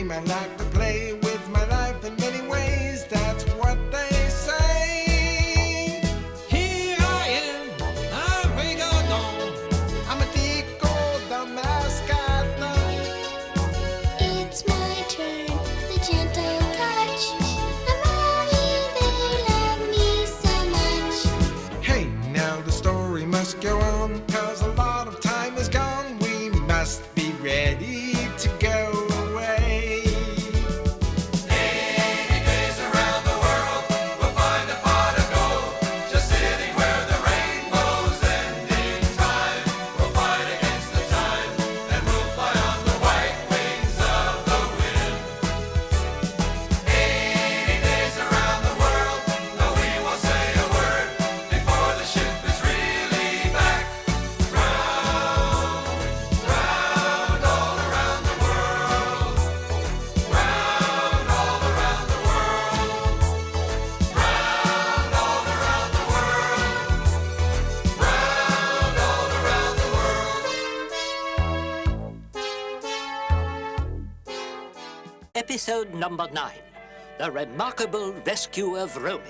game. I like to play with my life in many ways. That's what they say. Here I am, I'm Rigodon. I'm a Tico, the mascot. It's my turn, the gentle touch. And mommy, they love me so much. Hey, now the story must go on, 'cause a lot of time is gone. We must be ready to go away. 80 days around the world, we'll find a pot of gold, just sitting where the rainbow's ending time. We'll fight against the time, and we'll fly on the white wings of the wind. 80 days around the world, no, we won't say a word before the ship is really back. Round, round, all around the world. Round, all around the world. Round, all around the world. Round, all around the world. Episode number 9, The Remarkable Rescue of Romy.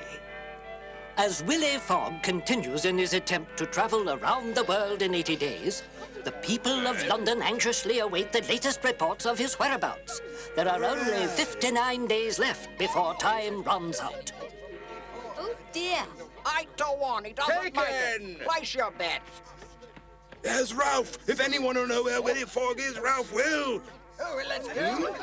As Willy Fog continues in his attempt to travel around the world in 80 days, the people of London anxiously await the latest reports of his whereabouts. There are only 59 days left before time runs out. Oh, dear. I don't want. He doesn't Take like it. it. Place your bets. There's Ralph. If anyone will know where Willy Fog is, Ralph will. Oh, let's go.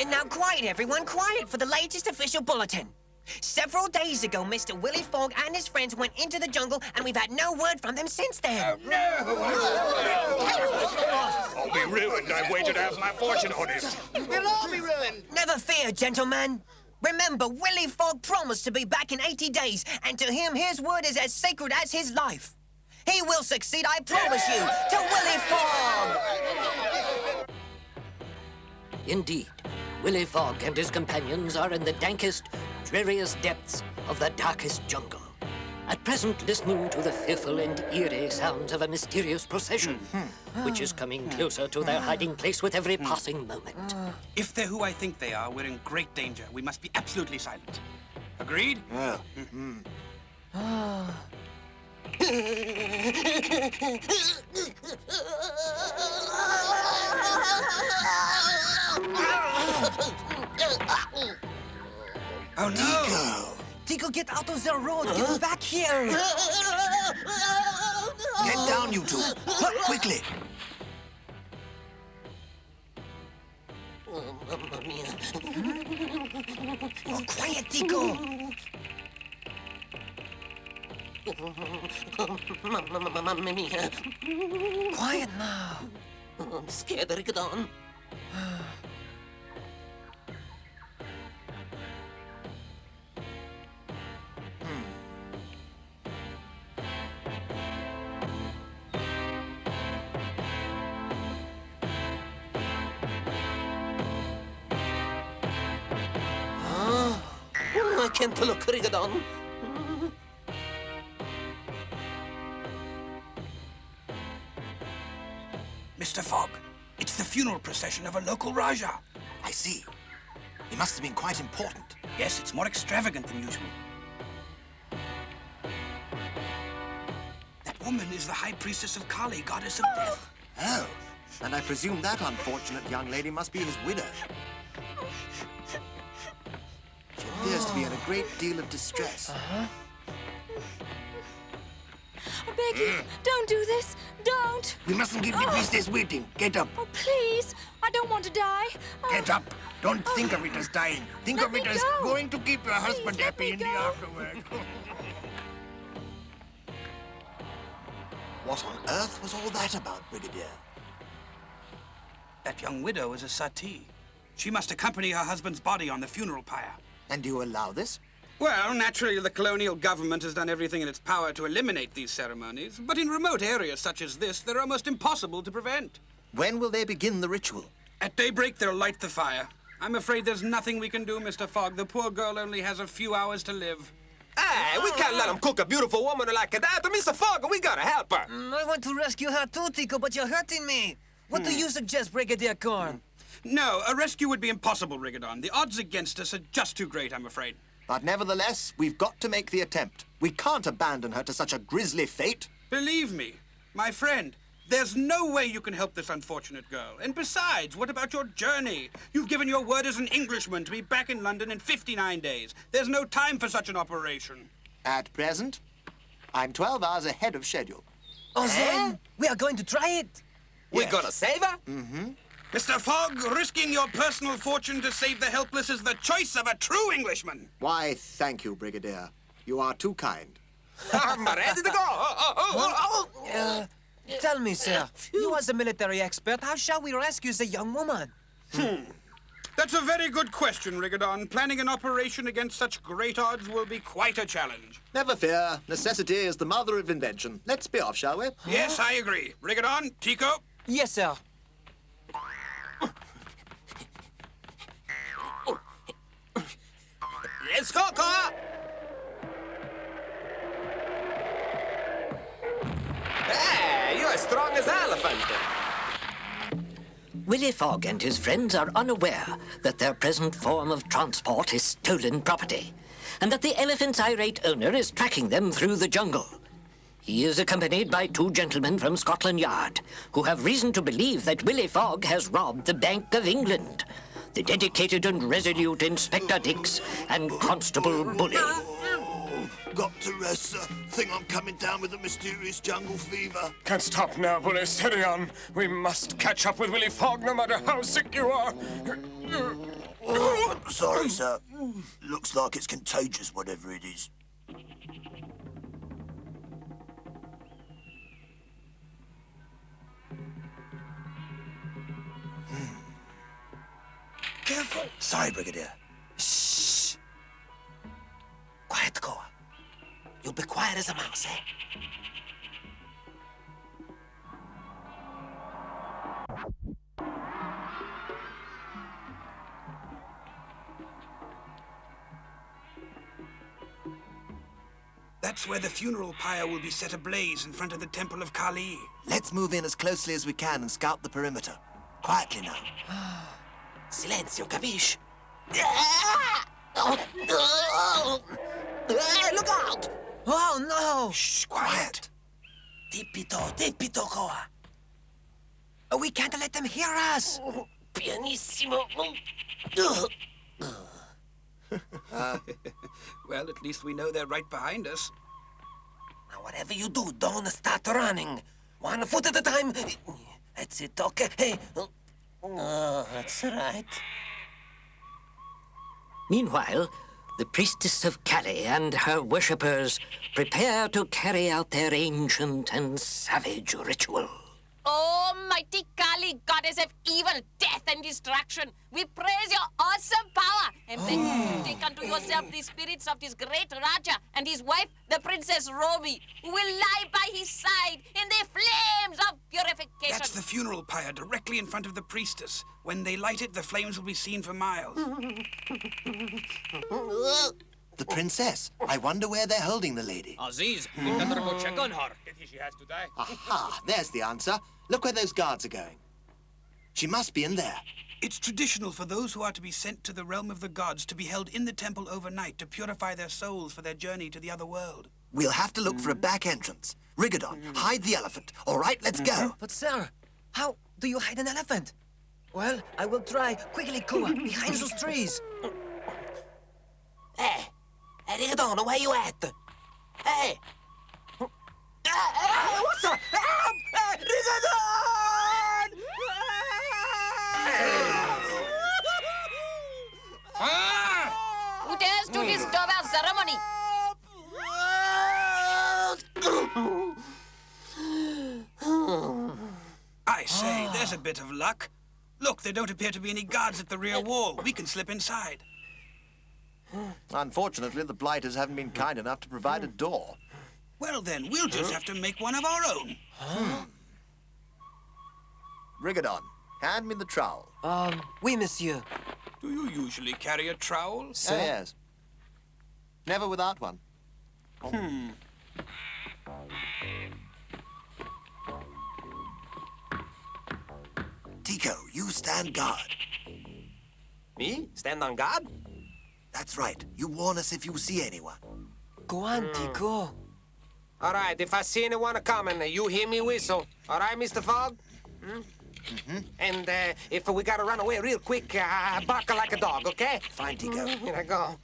Now, quiet, everyone. Quiet for the latest official bulletin. Several days ago, Mr. Willy Fog and his friends went into the jungle, and we've had no word from them since then. I'll be ruined. I've waited half my fortune on him. We'll all be ruined. Never fear, gentlemen. Remember, Willy Fog promised to be back in 80 days, and to him, his word is as sacred as his life. He will succeed, I promise you, to Willy Fog! Indeed, Willy Fog and his companions are in the dankest, dreariest depths of the darkest jungle. At present, listening to the fearful and eerie sounds of a mysterious procession, which is coming closer to their hiding place with every passing moment. If they're who I think they are, we're in great danger. We must be absolutely silent. Agreed? Oh, no! Tico, get out of the road. Get back here. Get down, you two. Quickly. Oh, quiet, Tico. Mamma mia. Quiet now. I'm scared, Rigodon. I can't look, Rigodon. Mr. Fogg, it's the funeral procession of a local Raja. I see. It must have been quite important. Yes, it's more extravagant than usual. That woman is the High Priestess of Kali, goddess of death. Oh, and I presume that unfortunate young lady must be his widow. She appears to be in a great deal of distress. I beg you, don't do this. Don't. We mustn't keep the priestess waiting. Get up. Oh, please. I don't want to die. Get up. Don't think of it as dying. Think Let of it me as go. going to keep your husband let happy me in the go. afterward. What on earth was all that about, Brigadier? That young widow is a Sati. She must accompany her husband's body on the funeral pyre. And do you allow this? Well, naturally, the colonial government has done everything in its power to eliminate these ceremonies, but in remote areas such as this, they're almost impossible to prevent. When will they begin the ritual? At daybreak, they'll light the fire. I'm afraid there's nothing we can do, Mr. Fogg. The poor girl only has a few hours to live. Hey, we can't let them cook a beautiful woman like that. Mr. Fogg, we gotta help her. I want to rescue her too, Tico, but you're hurting me. What do you suggest, Brigadier Corn? No, a rescue would be impossible, Rigodon. The odds against us are just too great, I'm afraid. But nevertheless, we've got to make the attempt. We can't abandon her to such a grisly fate. Believe me, my friend, there's no way you can help this unfortunate girl. And besides, what about your journey? You've given your word as an Englishman to be back in London in 59 days. There's no time for such an operation. At present, I'm 12 hours ahead of schedule. Oh, then we are going to try it. We're gonna save her? Mm-hmm. Mr. Fogg, risking your personal fortune to save the helpless is the choice of a true Englishman. Why, thank you, Brigadier. You are too kind. I'm ready to go. Tell me, sir, you as a military expert, how shall we rescue the young woman? That's a very good question, Rigodon. Planning an operation against such great odds will be quite a challenge. Never fear. Necessity is the mother of invention. Let's be off, shall we? Yes, I agree. Rigodon, TICO. Yes, sir. Let's go, Cora. Hey, you're as strong as an elephant. Willy Fog and his friends are unaware that their present form of transport is stolen property, and that the elephant's irate owner is tracking them through the jungle. He is accompanied by two gentlemen from Scotland Yard, who have reason to believe that Willy Fog has robbed the Bank of England. The dedicated and resolute Inspector Dix and Constable Bully. Got to rest, sir. Think I'm coming down with a mysterious jungle fever. Can't stop now, Bully. Steady on. We must catch up with Willy Fog, no matter how sick you are. Oh, sorry, sir. Looks like it's contagious, whatever it is. Careful. Sorry, Brigadier. Shh. Quiet, Koa. You'll be quiet as a mouse, eh? That's where the funeral pyre will be set ablaze in front of the Temple of Kali. Let's move in as closely as we can and scout the perimeter. Quietly now. Silenzio, capisci? Look out! Oh, no! Shh, quiet. Tippito, Koa. We can't let them hear us. Pianissimo. Well, at least we know they're right behind us. Now, whatever you do, don't start running. 1 foot at a time. That's it, okay? Hey. That's right. Meanwhile, the priestess of Kali and her worshippers prepare to carry out their ancient and savage ritual. Almighty Kali, goddess of evil, death, and destruction, we praise your awesome power and beg you to take unto yourself the spirits of this great Raja and his wife, the Princess Romy, who will lie by his side in the flames of purification. That's the funeral pyre directly in front of the priestess. When they light it, the flames will be seen for miles. The princess. I wonder where they're holding the lady. Aziz, we better go check on her. She has to die. Aha, there's the answer. Look where those guards are going. She must be in there. It's traditional for those who are to be sent to the realm of the gods to be held in the temple overnight to purify their souls for their journey to the other world. We'll have to look for a back entrance. Rigodon, hide the elephant. All right, let's go. But, sir, how do you hide an elephant? Well, I will try. Quickly, Koa, behind those trees. Hey, Rigodon, where you at? Hey! What's up? Help! Rigodon! Who dares to disturb our ceremony? I say, there's a bit of luck. Look, there don't appear to be any guards at the rear wall. We can slip inside. Unfortunately, the blighters haven't been kind enough to provide a door. Well then, we'll just have to make one of our own. Rigodon, hand me the trowel. Oui, monsieur. Do you usually carry a trowel? Yes. Never without one. Tico, you stand guard. Me? Stand on guard? That's right. You warn us if you see anyone. Go on, Tico. All right, if I see anyone coming, you hear me whistle. All right, Mr. Fogg? And if we gotta run away real quick, bark like a dog, okay? Fine, Tico. Here I go.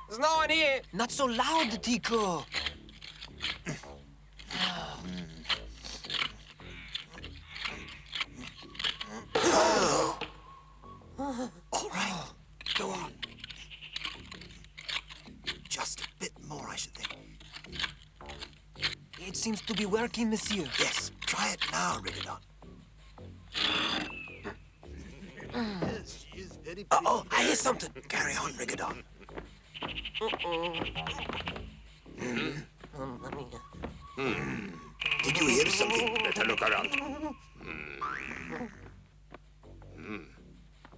There's no one here. Not so loud, Tico. All right, go on. Just a bit more, I should think. It seems to be working, monsieur. Yes, try it now, Rigodon. Yes, she is very pretty. Oh, I hear something. Carry on, Rigodon. Did you hear something? Better look around.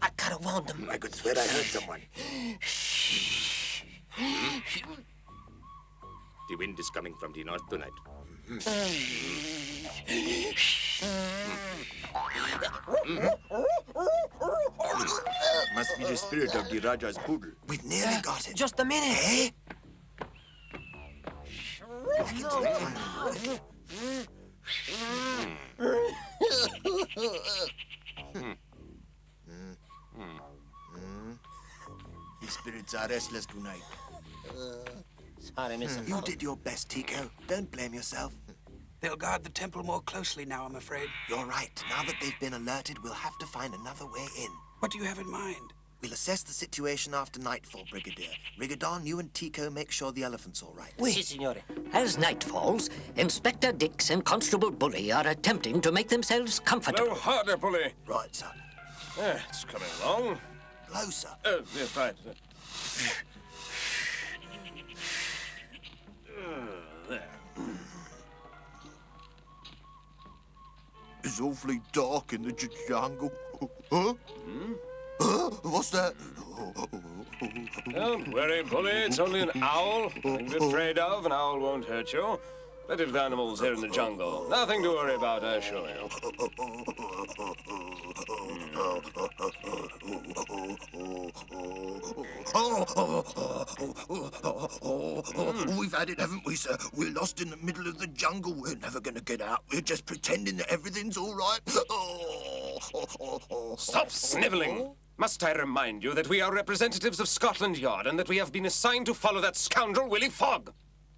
I gotta warn them. I could swear I heard someone. The wind is coming from the north tonight. Must be the spirit of the Raja's poodle. We've nearly got it. Just a minute. Eh? The spirits are restless tonight. Sorry, Mr. You did your best, Tico. Don't blame yourself. They'll guard the temple more closely now, I'm afraid. You're right. Now that they've been alerted, we'll have to find another way in. What do you have in mind? We'll assess the situation after nightfall, Brigadier. Rigodon, you and Tico make sure the elephant's all right. Si, signore. As night falls, Inspector Dix and Constable Bully are attempting to make themselves comfortable. No harder, Bully. Right, son. It's coming along. Closer. Yes, right. There. It's awfully dark in the jungle. Huh? Huh? What's that? Don't worry, Bully. It's only an owl. Nothing to be afraid of. An owl won't hurt you. Plenty of animals here in the jungle. Nothing to worry about, I assure you. We've had it, haven't we, sir? We're lost in the middle of the jungle. We're never going to get out. We're just pretending that everything's all right. Stop sniveling! Must I remind you that we are representatives of Scotland Yard and that we have been assigned to follow that scoundrel, Willy Fog?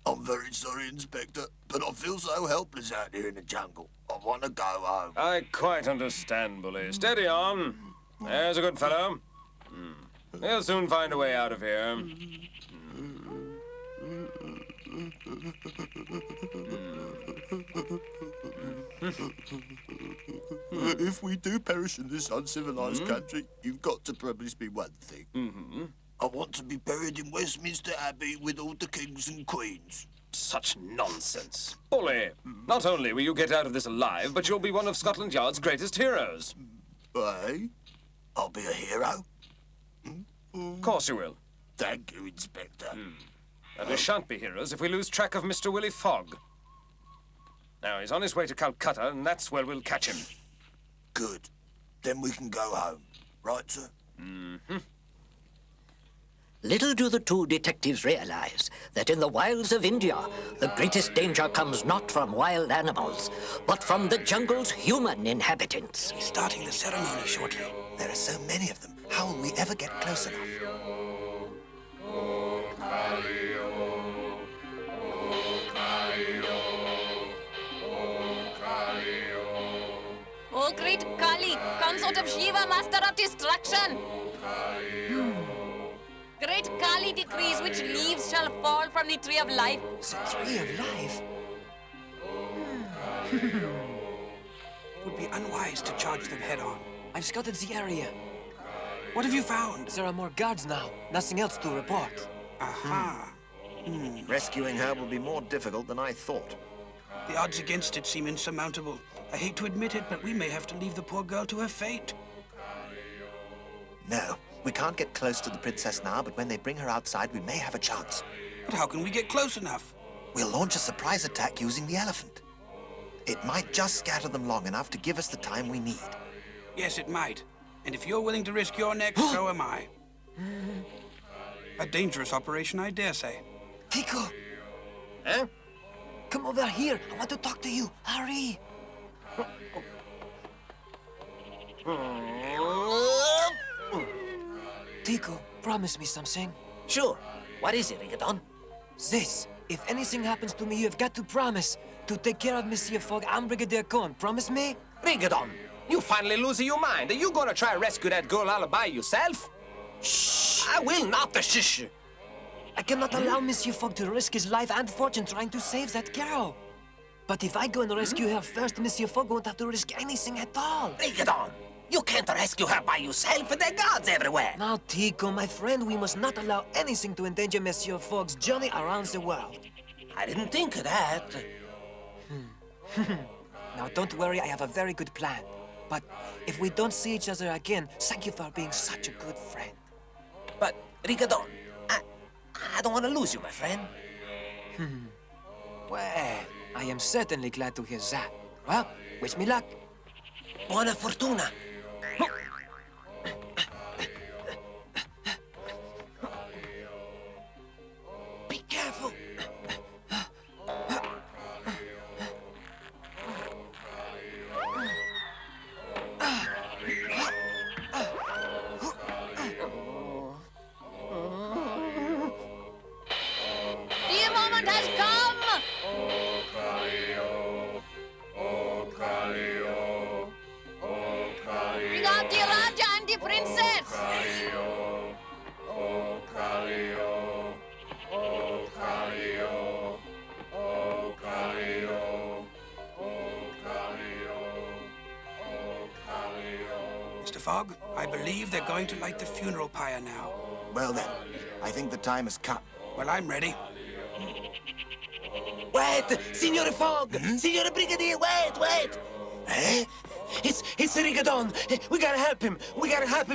I'm very sorry, Inspector, but I feel so helpless out here in the jungle. I want to go home. I quite understand, Bully. Steady on. There's a good fellow. He'll soon find a way out of here. If we do perish in this uncivilized country, you've got to promise me one thing. I want to be buried in Westminster Abbey with all the kings and queens. Such nonsense. Bully, not only will you get out of this alive, but you'll be one of Scotland Yard's greatest heroes. Eh? I'll be a hero? Of course you will. Thank you, Inspector. And we shan't be heroes if we lose track of Mr. Willy Fog. Now, he's on his way to Calcutta, and that's where we'll catch him. Good. Then we can go home. Right, sir? Little do the two detectives realize that in the wilds of India, the greatest danger comes not from wild animals, but from the jungle's human inhabitants. Starting the ceremony shortly. There are so many of them. How will we ever get close enough? Oh, great Kali, consort of Shiva, master of destruction. Great Kali decrees which leaves shall fall from the tree of life. The tree of life? It would be unwise to charge them head on. I've scouted the area. What have you found? There are more guards now. Nothing else to report. Aha. Rescuing her will be more difficult than I thought. The odds against it seem insurmountable. I hate to admit it, but we may have to leave the poor girl to her fate. No, We can't get close to the princess now, but when they bring her outside, we may have a chance. But how can we get close enough? We'll launch a surprise attack using the elephant. It might just scatter them long enough to give us the time we need. Yes, it might. And if you're willing to risk your neck, so am I. A dangerous operation, I dare say. Tico, Huh? come over here. I want to talk to you. Hurry. Tico, promise me something. Sure. What is it, Rigodon? This. If anything happens to me, you've got to promise to take care of Monsieur Fog and Brigadier Corn. Promise me? Rigodon, you finally losing your mind. Are you gonna try to rescue that girl all by yourself? Shh! I will not shush. I cannot allow Monsieur Fog to risk his life and fortune trying to save that girl. But if I go and rescue her first, Monsieur Fog won't have to risk anything at all. Rigodon, you can't rescue her by yourself. There are guards everywhere. Now, Tico, my friend, we must not allow anything to endanger Monsieur Fog's journey around the world. I didn't think of that. Now, don't worry, I have a very good plan. But if we don't see each other again, thank you for being such a good friend. But, Rigodon, I don't want to lose you, my friend. Well, I am certainly glad to hear that. Well, wish me luck. Buona fortuna. Be careful. The moment has come! Bring out the Raja and the Princess! Mr. Fogg, I believe they're going to light the funeral pyre now. Well then, I think the time has come. Well, I'm ready. Wait, Signore Fogg! Signore Brigadier, wait! Eh? It's Rigodon. We gotta help him.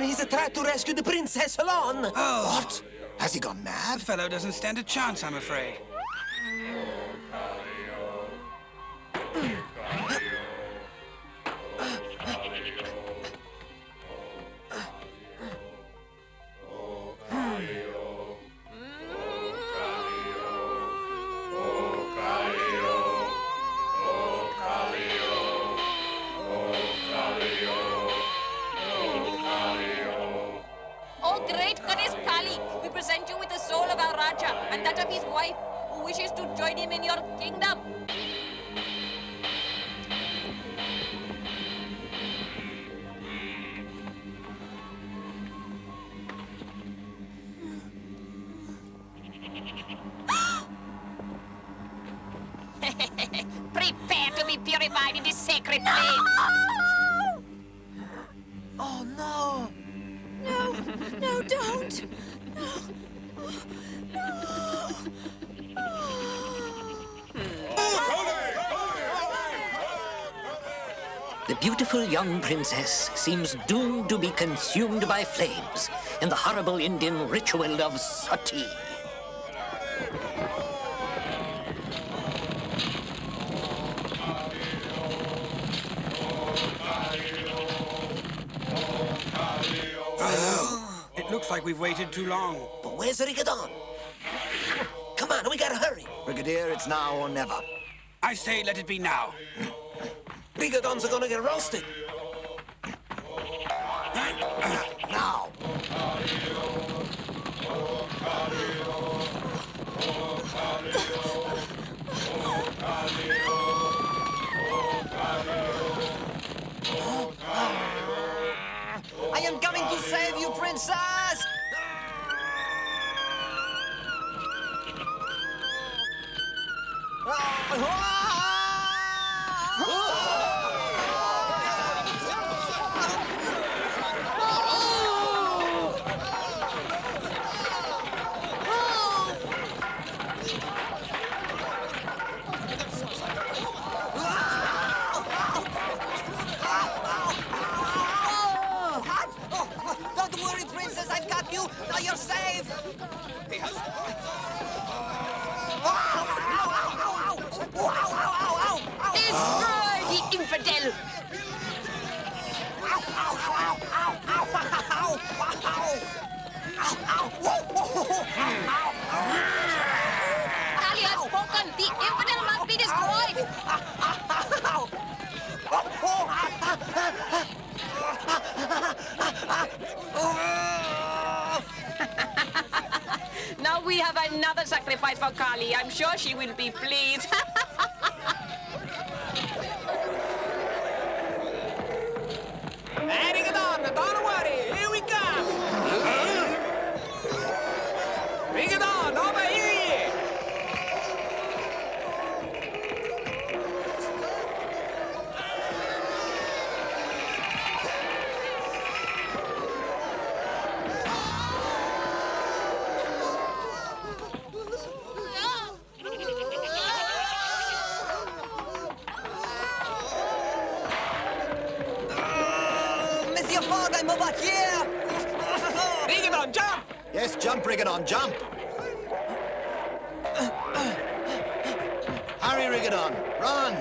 He's trying to rescue the princess alone. Oh. What? Has he gone mad? That fellow doesn't stand a chance, I'm afraid. Oh, great goddess Kali, we present you with the soul of our Raja and that of his wife, who wishes to join him in your kingdom. Prepare to be purified in this sacred flame. Oh, no! No, don't. The beautiful young princess seems doomed to be consumed by flames in the horrible Indian ritual of sati. It looks like we've waited too long. But where's Rigodon? Come on, we gotta hurry. Brigadier, it's now or never. I say let it be now. Rigodon's gonna get roasted. Now! I am coming to save you, princess! Don't worry, princess, I've infidel! Kali has spoken! The infidel must be destroyed! Now we have another sacrifice for Kali. I'm sure she will be pleased. Adding it on, don't worry, here we come. Bring it on, over here. Monsieur Fog, I'm over here! Bring it on, jump. Yes, jump, Rigodon, jump! Hurry, Rigodon, run!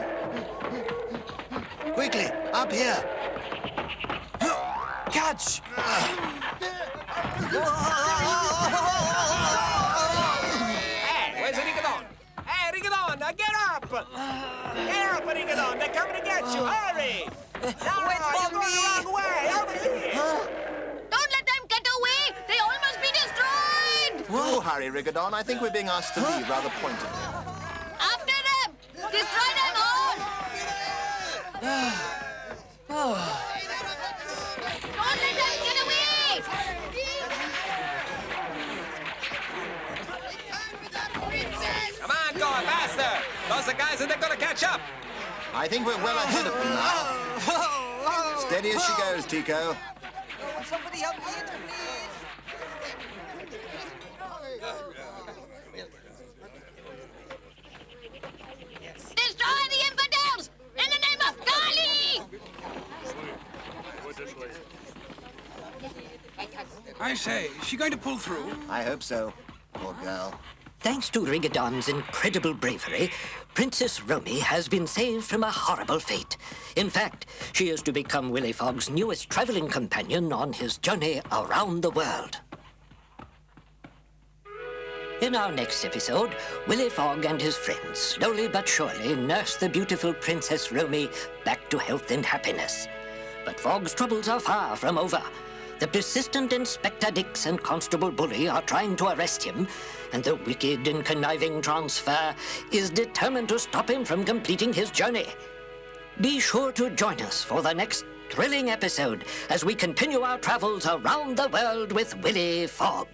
Quickly, up here! Catch! Hey, where's Rigodon? Hey, Rigodon, get up! Get up, Rigodon, they're coming to get you, hurry! No, Wait you're for going me. the wrong way, over here! Don't let them get away! They all must be destroyed! Oh, hurry, Rigodon, I think we're being asked to leave rather pointedly. After them! Destroy them all! Don't let them get away! Come on, go faster! Those are guys and they're gonna catch up! I think we're well ahead of them now. Steady as she goes, Tico. Somebody help me in, please! Destroy the infidels! In the name of Kali! I say, is she going to pull through? I hope so. Poor girl. Thanks to Rigodon's incredible bravery, Princess Romy has been saved from a horrible fate. In fact, she is to become Willy Fog's newest traveling companion on his journey around the world. In our next episode, Willy Fog and his friends slowly but surely nurse the beautiful Princess Romy back to health and happiness. But Fog's troubles are far from over. The persistent Inspector Dix and Constable Bully are trying to arrest him, and the wicked and conniving transfer is determined to stop him from completing his journey. Be sure to join us for the next thrilling episode as we continue our travels around the world with Willy Fog.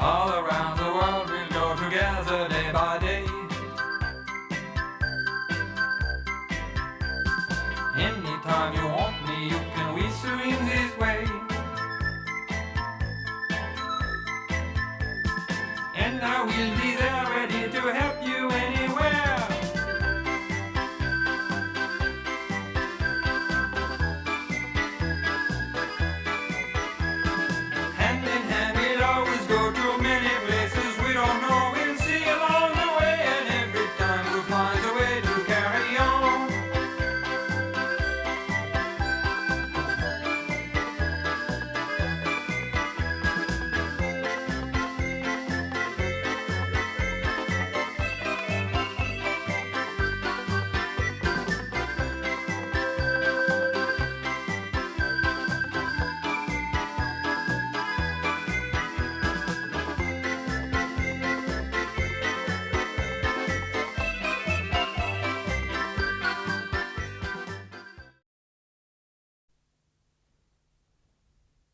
All around the world we'll go together day by day. Anytime you want me, you can whistle in this way. And I will be